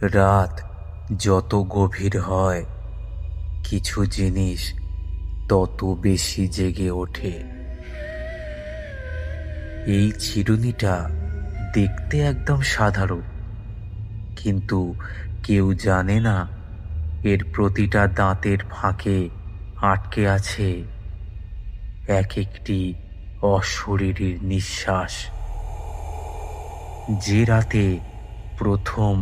রাত যত গভীর হয়, কিছু জিনিস তত বেশি জেগে ওঠে। এই চিরুনিটা দেখতে একদম সাধারণ, কিন্তু কেউ জানে না এর প্রতিটা দাঁতের ফাঁকে আটকে আছে এক একটি অশরীরীর নিঃশ্বাস। যে রাতে প্রথম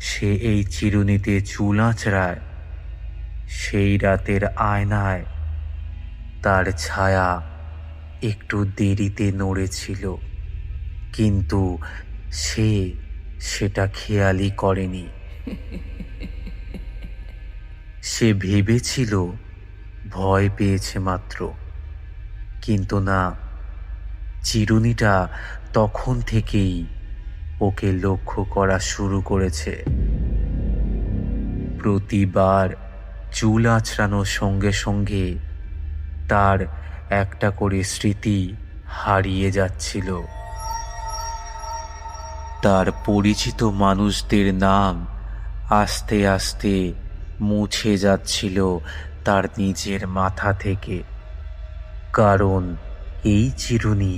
সে এই চিরুনিতে চুল আঁচড়ায়, সেই রাতের আয়নায় তার ছায়া একটু দেরিতে নড়েছিল, কিন্তু সে সেটা খেয়ালই করেনি। সে ভেবেছিল ভয় পেয়েছে মাত্র, কিন্তু না, চিরুনিটা তখন থেকেই ওকে লক্ষ্য করা শুরু করেছে। প্রতিবার চুল আঁচড়ানোর সঙ্গে সঙ্গে তার একটা করে স্মৃতি হারিয়ে যাচ্ছিল। তার পরিচিত মানুষদের নাম আস্তে আস্তে মুছে যাচ্ছিল তার নিজের মাথা থেকে, কারণ এই চিরুনি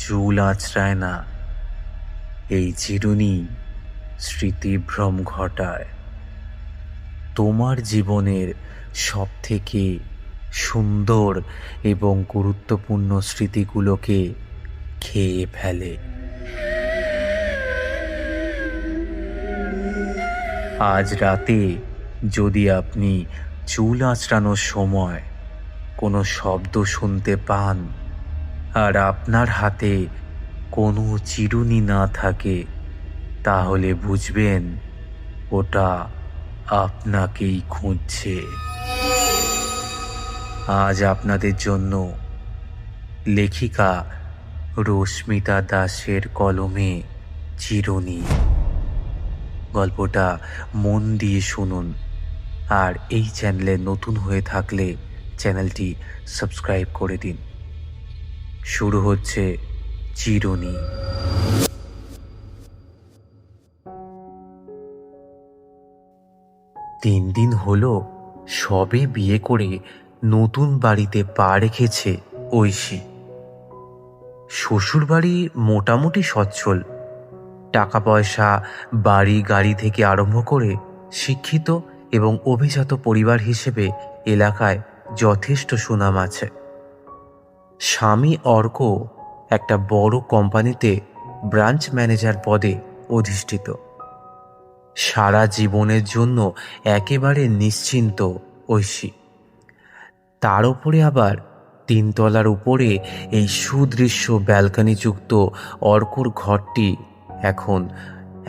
চুল আঁচড়ায় না, এই চিরুনি স্মৃতিভ্রম ঘটায়। তোমার জীবনের সবথেকে সুন্দর এবং গুরুত্বপূর্ণ স্মৃতিগুলোকে খেয়ে ফেলে। আজ রাতে যদি আপনি চুল আঁচড়ানোর সময় কোনো শব্দ শুনতে পান আর আপনার হাতে কোনো চিরুনি না থাকে, তাহলে বুঝবেন ওটা আপনাকেই খুঁজছে। আজ আপনাদের জন্য লেখিকা রশ্মিতা দাসের কলমে চিরুনি। গল্পটা মন দিয়ে শুনুন, আর এই চ্যানেলে নতুন হয়ে থাকলে চ্যানেলটি সাবস্ক্রাইব করে দিন। শুরু হচ্ছে চিরুনি। 3 দিন হলো সবে বিয়ে করে নতুন বাড়িতে পা রেখেছে ঐশী। শ্বশুর বাড়ি মোটামুটি সচ্ছল, টাকা পয়সা, বাড়ি গাড়ি থেকে আরম্ভ করে শিক্ষিত এবং অভিজাত পরিবার হিসেবে এলাকায় যথেষ্ট সুনাম আছে। স্বামী অর্ক একটা বড় কোম্পানিতে ব্রাঞ্চ ম্যানেজার পদে অধিষ্ঠিত। সারা জীবনের জন্য একেবারে নিশ্চিন্ত ঐশী। তার উপরে আবার 3 তলার উপরে এই সুদৃশ্য ব্যালকনিযুক্ত অর্কর ঘরটি এখন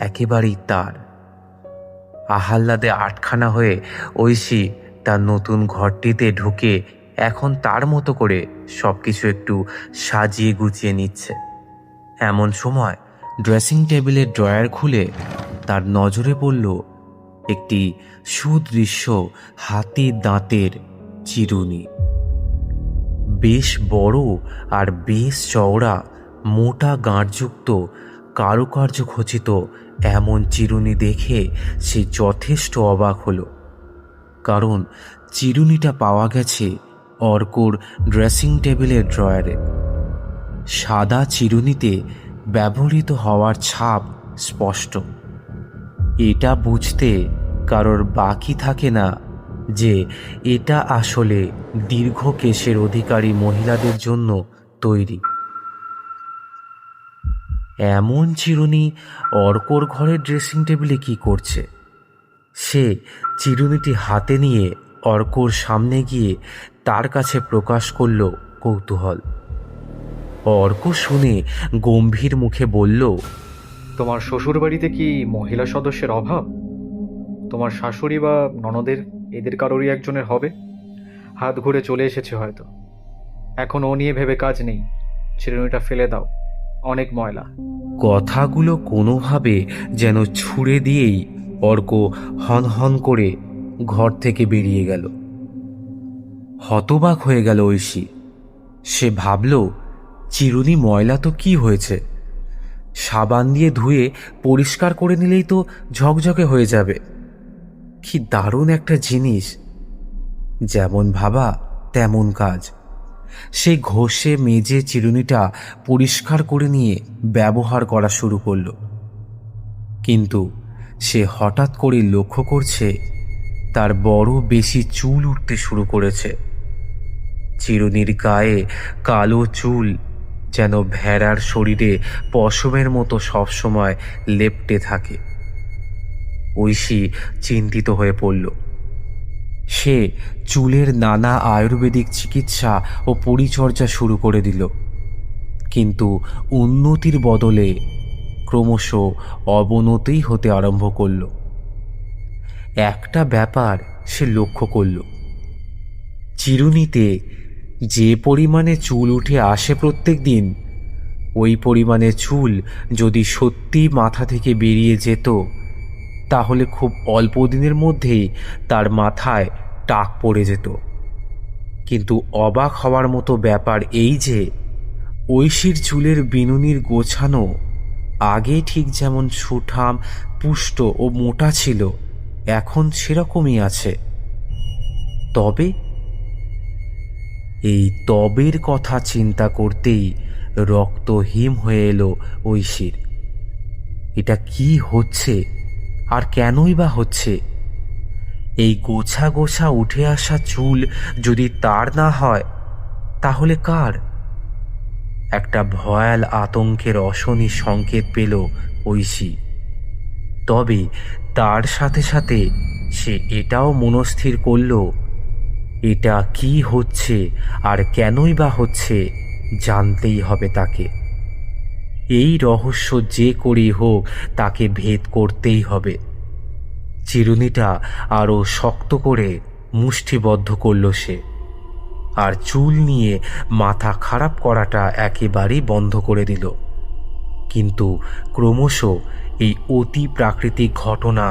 একেবারেই তার। আহ্লাদে আটখানা হয়ে ঐশী তার নতুন ঘরটিতে ঢুকে এখন তার মতো করে সবকিছু একটু সাজিয়ে গুছিয়ে নিচ্ছে। এমন সময় ড্রেসিং টেবিলের ড্রয়ার খুলে তার নজরে পড়ল একটি সুদৃশ্য হাতির দাঁতের চিরুনি। বেশ বড় আর বেশ চওড়া, মোটা গাঁটযুক্ত, কারুকার্য খচিত এমন চিরুনি দেখে সে যথেষ্ট অবাক হলো, কারণ চিরুনিটা পাওয়া গেছে অর্কর ড্রেসিং টেবিলের ড্রয়ারে। সাদা চিরুনিতে ব্যবহৃত হওয়ার ছাপ স্পষ্ট। এটা বুঝতে কারোর বাকি থাকে না যে এটা আসলে দীর্ঘ কেশের অধিকারী মহিলাদের জন্য তৈরি। এমন চিরুনি অর্কর ঘরের ড্রেসিং টেবিলে কি করছে? সে চিরুনিটি হাতে নিয়ে অর্কর সামনে গিয়ে তার কাছে প্রকাশ করল কৌতূহল। অর্ক শুনে গম্ভীর মুখে বলল, তোমার শ্বশুর বাড়িতে কি মহিলা সদস্যের অভাব? তোমার শাশুড়ি বা ননদের এদের কারোরই একজনের হবে। হাত ঘুরে চলে এসেছে হয়তো। এখন ও নিয়ে ভেবে কাজ নেই, চিরুনিটা ফেলে দাও, অনেক ময়লা। কথাগুলো কোনোভাবে যেন ছুঁড়ে দিয়েই অর্ক হনহন করে ঘর থেকে বেরিয়ে গেল। হতবাক হয়ে গেল ঐশী। সে ভাবল, চিরুনি ময়লা তো কি হয়েছে? সাবান দিয়ে ধুয়ে পরিষ্কার করে নিলেই তো ঝকঝকে হয়ে যাবে। কি দারুণ একটা জিনিস! যেমন ভাবা তেমন কাজ। সে ঘষে মেজে চিরুনিটা পরিষ্কার করে নিয়ে ব্যবহার করা শুরু করলো। কিন্তু সে হঠাৎ করে লক্ষ্য করছে তার বড় বেশি চুল উঠতে শুরু করেছে। চিরুনির গায়ে কালো চুল যেন ভেড়ার শরীরে পশমের মতো সবসময় লেপ্টে থাকে। ঐশী চিন্তিত হয়ে পড়ল। সে চুলের নানা আয়ুর্বেদিক চিকিৎসা ও পরিচর্যা শুরু করে দিল, কিন্তু উন্নতির বদলে ক্রমশ অবনতিই হতে আরম্ভ করল। একটা ব্যাপার সে লক্ষ্য করল, চিরুনিতে যে পরিমাণে চুল উঠে আসে প্রত্যেক দিন, ওই পরিমাণে চুল যদি সত্যি মাথা থেকে বেরিয়ে যেত তাহলে খুব অল্প দিনের মধ্যেই তার মাথায় টাক পড়ে যেত। কিন্তু অবাক হওয়ার মতো ব্যাপার এই যে ঐশীর চুলের বিনুনির গোছানো আগে ঠিক যেমন সুঠাম, পুষ্ট ও মোটা ছিল, এখন সেরকমই আছে। তবে এই তবের কথা চিন্তা করতেই রক্ত হিম হয়ে এলো ঐশীর। এটা কি হচ্ছে আর কেনই বা হচ্ছে? এই গোছা গোছা উঠে আসা চুল যদি তার না হয় তাহলে কার? একটা ভয়াল আতঙ্কের অশনি সংকেত পেল ঐশী। তবে তার সাথে সাথে সে এটাও মনস্থির করল, এটা কি হচ্ছে আর কেনই বা হচ্ছে জানতেই হবে তাকে। এই রহস্য যে করেই হোক তাকে ভেদ করতেই হবে। চিরুনিটা আরো শক্ত করে মুষ্টিবদ্ধ করল সে, আর চুল নিয়ে মাথা খারাপ করাটা একেবারেই বন্ধ করে দিল। কিন্তু ক্রমশ এই অতি প্রাকৃতিক ঘটনা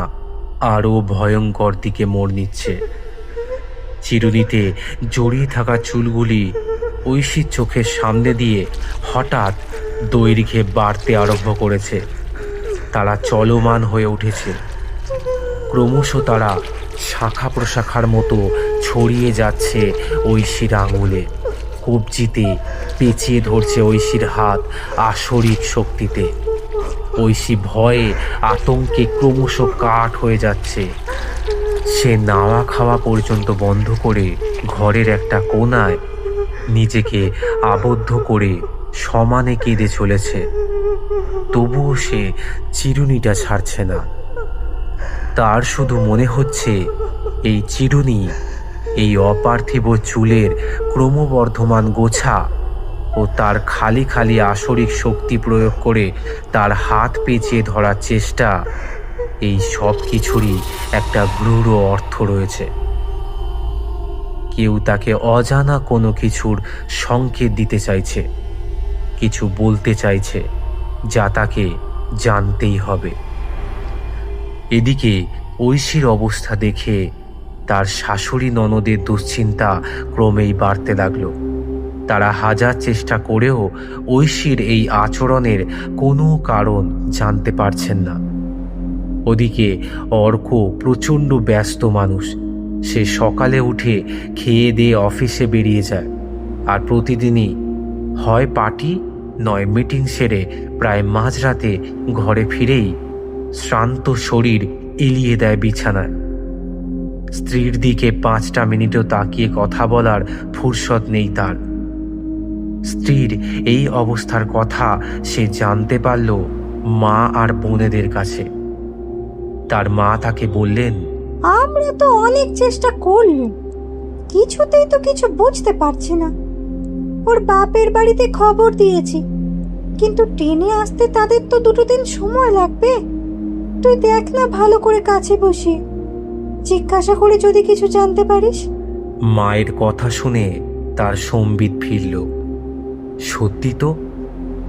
আরো ভয়ঙ্কর দিকে মোড় নিচ্ছে। চিরুনিতে জড়িয়ে থাকা চুলগুলি ঐশীর চোখের সামনে দিয়ে হঠাৎ দৈর্ঘ্যে বাড়তে আরম্ভ করেছে। তারা চলমান হয়ে উঠেছে। ক্রমশ তারা শাখা প্রশাখার মতো ছড়িয়ে যাচ্ছে ঐশীর আঙুলে, কবজিতে পেঁচিয়ে ধরছে ঐশীর হাত আসরিক শক্তিতে। ঐশী ভয়ে আতঙ্কে ক্রমশ কাঠ হয়ে যাচ্ছে। সে নাওয়া খাওয়া পর্যন্ত বন্ধ করে ঘরের একটা কোণায় নিজেকে আবদ্ধ করে সমানে কেঁদে চলেছে। তবুও সে চিরুনিটা ছাড়ছে না। তার শুধু মনে হচ্ছে এই চিরুনি, এই অপার্থিব চুলের ক্রমবর্ধমান গোছা ও তার খালি খালি আসরিক শক্তি প্রয়োগ করে তার হাত পেঁচিয়ে ধরার চেষ্টা, এই সব কিছুরই একটা গূঢ় অর্থ রয়েছে। কেউ তাকে অজানা কোনো কিছুর সংকেত দিতে চাইছে, কিছু বলতে চাইছে যা তাকে জানতেই হবে। এদিকে ঐশীর অবস্থা দেখে তার শাশুড়ি ননদের দুশ্চিন্তা ক্রমেই বাড়তে লাগলো। তারা হাজার চেষ্টা করেও ঐশীর এই আচরণের কোনো কারণ জানতে পারছেন না। ওদিকে অর্ক প্রচণ্ড ব্যস্ত মানুষ। সে সকালে উঠে খেয়ে দিয়ে অফিসে বেরিয়ে যায়, আর প্রতিদিনই হয় পার্টি নয় মিটিং সেরে প্রায় মাঝরাতে ঘরে ফিরেই শ্রান্ত শরীর এলিয়ে দেয় বিছানায়। স্ত্রীর দিকে 5টা মিনিটও তাকিয়ে কথা বলার ফুরসত নেই তার। স্ত্রীর এই অবস্থার কথা সে জানতে পারল মা আর বোনেদের কাছে। তার মা তাকে বললেন, আমরা তো অনেক চেষ্টা করলাম, কিছুতেই তো কিছু বুঝতে পারছি না। ওর বাপের বাড়িতে খবর দিয়েছি, কিন্তু ট্রেনে আসতে তাদের তো 2 দিন সময় লাগবে। তুই দেখ না ভালো করে কাছে বসে, জিজ্ঞাসা করে যদি কিছু জানতে পারিস। মায়ের কথা শুনে তার সম্বিত ফিরল। সত্যি তো,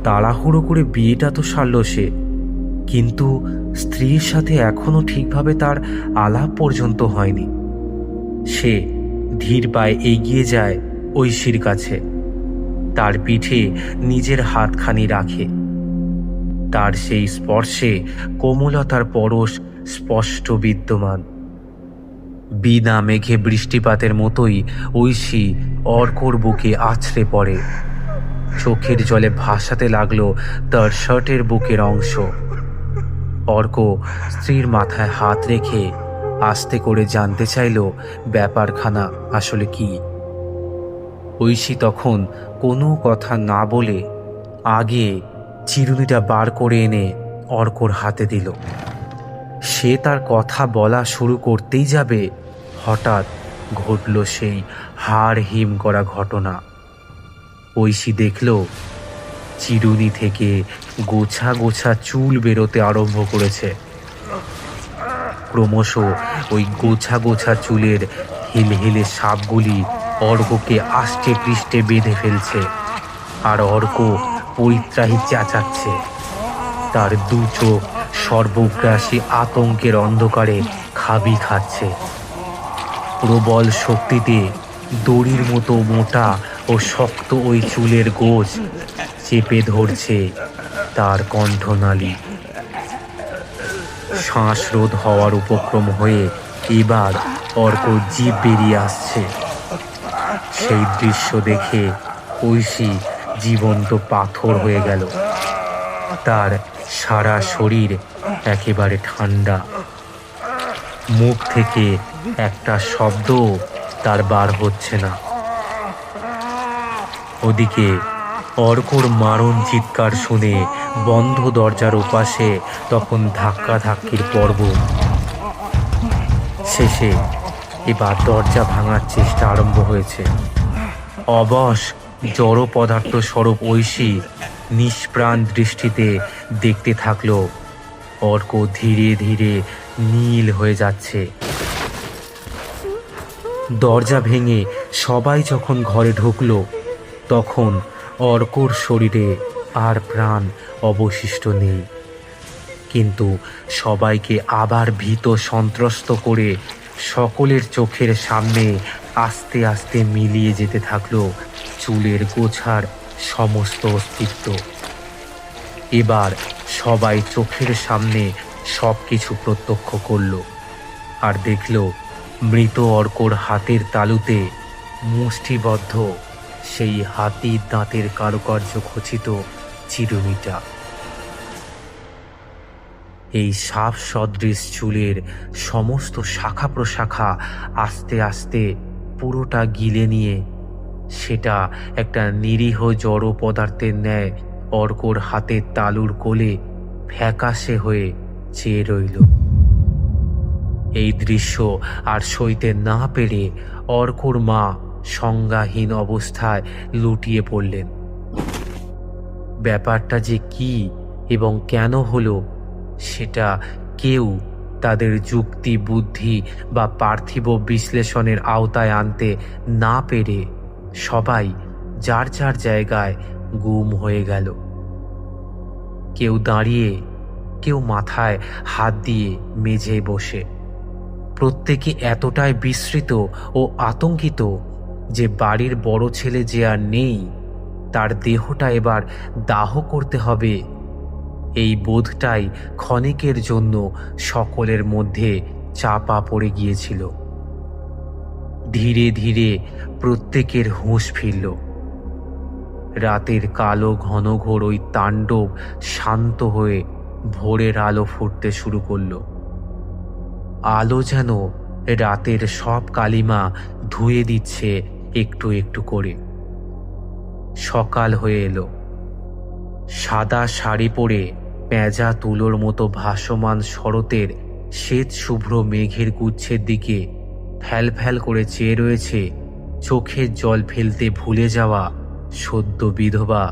তাড়াহুড়ো করে বিয়েটা তো সারল সে, কিন্তু স্ত্রীর সাথে এখনো ঠিকভাবে তার আলাপ পর্যন্ত হয়নি। সে ধীর পায়ে এগিয়ে যায় ঐশীর কাছে, তার পিঠে নিজের হাতখানি রাখে। তার সেই স্পর্শে কোমলতার পরশ স্পষ্ট বিদ্যমান। বিনা মেঘে বৃষ্টিপাতের মতোই ঐশী অর্কর বুকে আছড়ে পড়ে। চোখের জলে ভাসাতে লাগলো তার শার্টের বুকের অংশ। অর্ক স্ত্রীর মাথায় হাত রেখে আস্তে করে জানতে চাইল ব্যাপারখানা আসলে কি। ঐশী তখন কোনো কথা না বলে আগে চিরুনিটা বার করে এনে অর্কর হাতে দিল। সে তার কথা বলা শুরু করতেই যাবে, হঠাৎ ঘটল সেই হাড় হিম করা ঘটনা। ঐশী দেখল চিরুনি থেকে গোছা গোছা চুল বেরোতে আরম্ভ করেছে। ক্রমশ ওই গোছা গোছা চুলের হিলহিলে সাপগুলি অর্ককে আষ্টে পৃষ্ঠে বেঁধে ফেলছে, আর অর্ক পরিত্রাহী চেঁচাচ্ছে। তার দু চোখ সর্বগ্রাসী আতঙ্কের অন্ধকারে খাবি খাচ্ছে। প্রবল শক্তিতে দড়ির মতো মোটা ও শক্ত ওই চুলের গোছ চেপে ধরছে তার কণ্ঠনালী। শ্বাসরোধ হওয়ার উপক্রম হয়ে এবার অর্ক জিভ বেরিয়ে আসছে। সেই দৃশ্য দেখে ঐশী জীবন্ত পাথর হয়ে গেল। তার সারা শরীর একেবারে ঠান্ডা। মুখ থেকে একটা শব্দ তার বার হচ্ছে না। ওদিকে অর্কর মারণ চিৎকার শুনে বন্ধ দরজার ওপাশে তখন ধাক্কাধাক্কির পর্ব। শেষে এবার দরজা ভাঙার চেষ্টা আরম্ভ হয়েছে। অবশ জড় পদার্থ স্বরূপ ঐশী নিষ্প্রাণ দৃষ্টিতে দেখতে থাকলো অর্ক ধীরে ধীরে নীল হয়ে যাচ্ছে। দরজা ভেঙে সবাই যখন ঘরে ঢুকলো তখন অর্কর শরীরে আর প্রাণ অবশিষ্ট নেই। কিন্তু সবাইকে আবার ভীত সন্ত্রস্ত করে সকলের চোখের সামনে আস্তে আস্তে মিলিয়ে যেতে থাকলো চুলের গোছার সমস্ত অস্তিত্ব। এবার সবাই চোখের সামনে সব কিছু প্রত্যক্ষ করল আর দেখল মৃত অর্কর হাতের তালুতে মুষ্টিবদ্ধ সেই হাতির দাঁতের কারুকার্য খচিত চিরুনিটা। এই সাপ সদৃশ চুলের সমস্ত শাখা প্রশাখা আস্তে আস্তে পুরোটা গিলে নিয়ে সেটা একটা নিরীহ জড় পদার্থের ন্যায় অর্কর হাতের তালুর কোলে ফ্যাকাশে হয়ে চেয়ে রইল। এই দৃশ্য আর সইতে না পেরে অর্কর মা সংজ্ঞাহীন অবস্থায় লুটিয়ে পড়লেন। ব্যাপারটা যে কি এবং কেন হলো সেটা কেউ তাদের যুক্তি বুদ্ধি বা পার্থিব বিশ্লেষণের আওতায় আনতে না পেরে সবাই যার যার জায়গায় গুম হয়ে গেল। কেউ দাঁড়িয়ে, কেউ মাথায় হাত দিয়ে মেঝে বসে। প্রত্যেকে এতটাই বিস্মৃত ও আতঙ্কিত যে বাড়ির বড় ছেলে যে আর নেই, তার দেহটা এবার দাহ করতে হবে, এই বোধটাই ক্ষণিকের জন্য সকলের মধ্যে চাপা পড়ে গিয়েছিল। ধীরে ধীরে প্রত্যেকের হুঁশ ফিরল। রাতের কালো ঘনঘোর ওই তাণ্ডব শান্ত হয়ে ভোরের আলো ফুটতে শুরু করল। আলো যেন রাতের সব কালিমা ধুয়ে দিচ্ছে একটু একটু করে। সকাল হয়ে এলো। সাদা শাড়ি পরে পেঁজা তুলোর মতো ভাসমান শরতের শ্বেত শুভ্র মেঘের গুচ্ছের দিকে ফ্যাল ফ্যাল করে চেয়ে রয়েছে চোখের জল ফেলতে ভুলে যাওয়া সদ্য বিধবা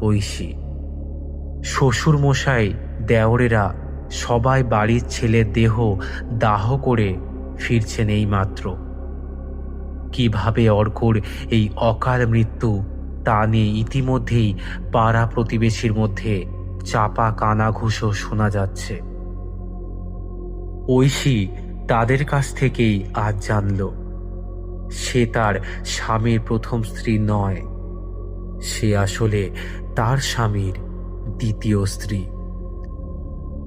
ঐশী। শ্বশুর মশাই, দেওরেরা সবাই বাড়ির ছেলের দেহ দাহ করে ফিরছেন এই মাত্র। কিভাবে অর্কর এই অকাল মৃত্যু তা নিয়ে ইতিমধ্যেই পাড়া প্রতিবেশীর মধ্যে চাপা কানাঘুষো শোনা যাচ্ছে। ঐশী তাদের কাছ থেকেই আজ জানল সে তার স্বামীর প্রথম স্ত্রী নয়, সে আসলে তার স্বামীর দ্বিতীয় স্ত্রী।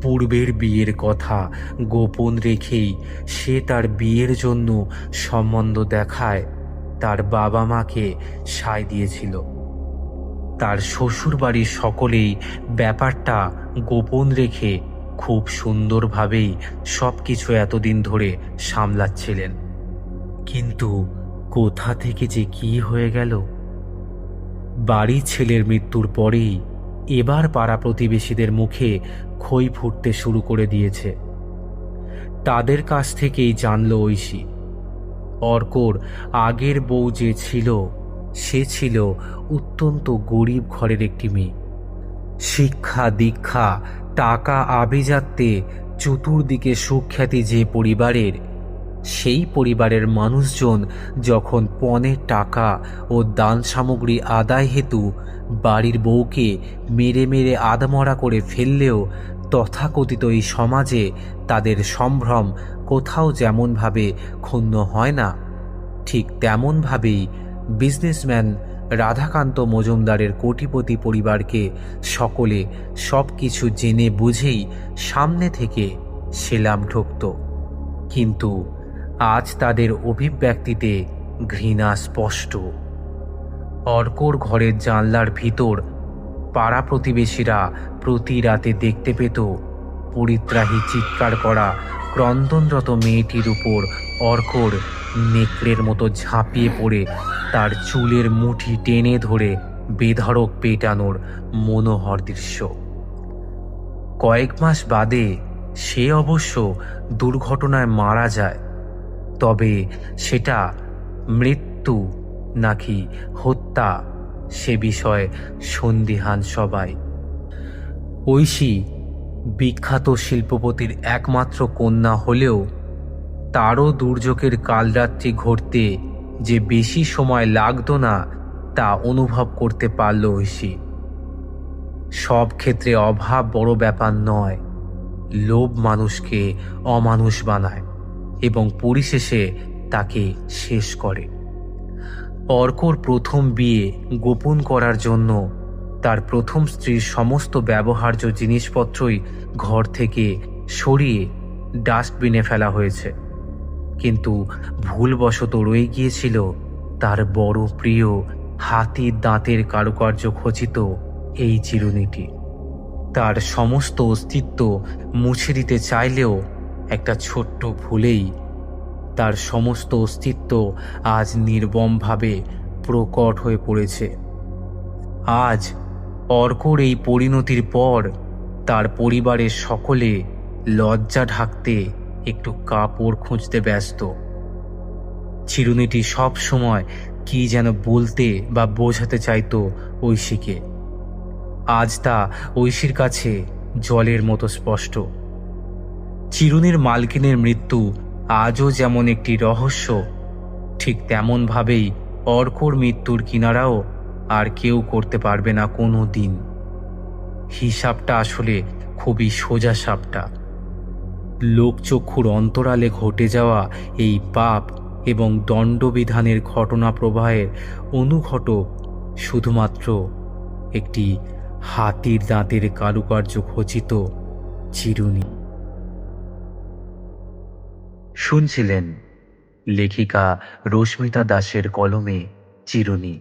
পূর্বের বিয়ের কথা গোপন রেখেই সে তার বিয়ের জন্য সম্বন্ধ দেখায় তার বাবা মাকে সায় দিয়েছিল। তার শ্বশুর বাড়ির সকলেই ব্যাপারটা গোপন রেখে খুব সুন্দরভাবেই সব কিছু এতদিন ধরে সামলাচ্ছিলেন। কিন্তু কোথা থেকে যে কি হয়ে গেল! বাড়ির ছেলের মৃত্যুর পরেই এবার পাড়া প্রতিবেশীদের মুখে খই ফুটতে শুরু করে দিয়েছে। তাদের কাছ থেকেই জানল ঐশী অর্কর আগের বউ যে ছিল সে ছিল অত্যন্ত গরিব ঘরের একটি মেয়ে। শিক্ষা দীক্ষা টাকা আভিজাত্যে চতুর্দিকে সুখ্যাতি যে পরিবারের, সেই পরিবারের মানুষজন যখন পণের টাকা ও দান সামগ্রী আদায় হেতু বাড়ির বউকে মেরে মেরে আধমরা করে ফেললেও তথাকথিত এই সমাজে তাদের সম্ভ্রম কোথাও যেমনভাবে ক্ষুণ্ণ হয় না, ঠিক তেমনভাবেই বিজনেসম্যান রাধাকান্ত মজুমদারের কোটিপতি পরিবারকে সকলে সব কিছু জেনে বুঝেই সামনে থেকে সেলাম ঠুকত। কিন্তু আজ তাদের অভিব্যক্তিতে ঘৃণা স্পষ্ট। অর্কর ঘরের জানলার ভিতর পাড়া প্রতিবেশীরা প্রতি রাতে দেখতে পেত পরিত্রাহী চিৎকার করা ক্রন্দনরত মেয়েটির উপর অর্কর নেকড়ের মতো ঝাঁপিয়ে পড়ে তার চুলের মুঠি টেনে ধরে বেধড়ক পেটানোর মনোহর দৃশ্য। কয়েক মাস বাদে সে অবশ্য দুর্ঘটনায় মারা যায়, তবে সেটা মৃত্যু নাকি হত্যা সে বিষয়ে সন্দিহান সবাই। ঐশী বিখ্যাত শিল্পপতির একমাত্র কন্যা হলেও তারও দুর্যোগের কালরাত্রি ঘটতে যে বেশি সময় লাগতো না তা অনুভব করতে পারল ঐশী। সব ক্ষেত্রে অভাব বড় ব্যাপার নয়, লোভ মানুষকে অমানুষ বানায় এবং পরিশেষে তাকে শেষ করে। অর্কর প্রথম বিয়ে গোপন করার জন্য তার প্রথম স্ত্রীর সমস্ত ব্যবহার্য জিনিসপত্রই ঘর থেকে সরিয়ে ডাস্টবিনে ফেলা হয়েছে, কিন্তু ভুলবশত রয়ে গিয়েছিল তার বড় প্রিয় হাতির দাঁতের কারুকার্য খচিত এই চিরুনিটি। তার সমস্ত অস্তিত্ব মুছে দিতে চাইলেও একটা ছোট্ট ভুলেই তার সমস্ত অস্তিত্ব আজ নির্মমভাবে প্রকট হয়ে পড়েছে। আজ অর্কর এই পরিণতির পর তার পরিবারের সকলে লজ্জা ঢাকতে একটু কাপড় খুঁজতে ব্যস্ত। চিরুনিটি সব সময় কি যেন বলতে বা বোঝাতে চাইতো ঐশীকে। আজ তা ঐশীর কাছে জলের মতো স্পষ্ট। চিরুনির মালকিনের মৃত্যু আজও যেমন একটি রহস্য, ঠিক তেমনভাবেই অর্কর মৃত্যুর কিনারাও আর কেউ করতে পারবে না কোনো দিন। হিসাবটা আসলে খুবই সোজা সাপটা। লোকচক্ষুর অন্তরালে ঘটে যাওয়া এই পাপ এবং দণ্ডবিধানের ঘটনা প্রবাহের অনুঘটক শুধুমাত্র একটি হাতির দাঁতের কারুকার্য খচিত চিরুনি। শুনছিলেন লেখিকা রশ্মিতা দাসের কলমে চিরুনি।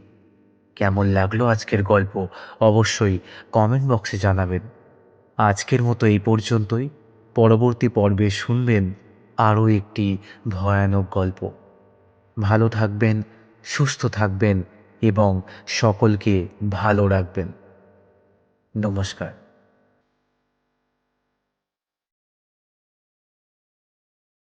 কেমন লাগলো আজকের গল্প অবশ্যই কমেন্ট বক্সে জানাবেন। আজকের মতো এই পর্যন্তই। পরবর্তী পর্বে শুনবেন আরও একটি ভয়ানক গল্প। ভালো থাকবেন, সুস্থ থাকবেন এবং সকলকে ভালো রাখবেন। নমস্কার।